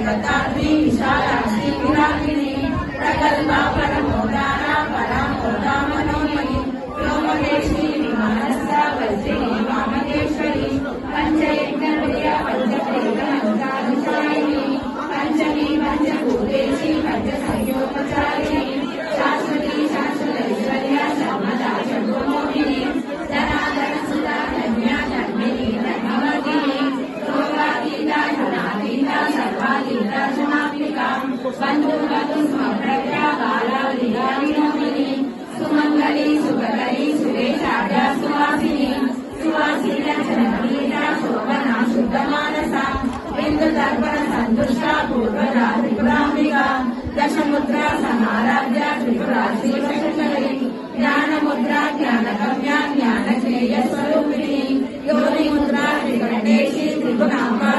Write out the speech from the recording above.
जगतात्री विशालाक्षी विरागिणी प्रकल्पा परमोदारा परामोदा मनोमयी व्योमकेशी विमानस्था वज्रिणी वामकेश्वरी पंचयज्ञप्रिया पंचप्रेतमंत्रानुशायिनी पंचमी पंचभूतेशी पंचसंयोपचारिणी शाश्वती शाश्वतैश्वर्या सर्वदा जगन्मोहिनी धनाधन सुधा धन्या धर्मिणी धर्मवर्धिनी रोगातीता धनातीता सर्वातीता जनात्मिका बंधु बंधु समप्रज्ञा बाला लीला विनोदिनी सुमंगली सुभकरी सुरेशाढ्या सुवासिनी सुवासिनी जननीता शोभना शुद्धमानसा इंदु दर्पण संतुष्टा पूर्वजा त्रिपुरांबिका दशमुद्रा समाराध्या त्रिपुरा श्रीशंकरी ज्ञानमुद्रा ज्ञानगम्या ज्ञानज्ञेय स्वरूपिणी योनि मुद्रा त्रिकंडेशी त्रिगुणांबा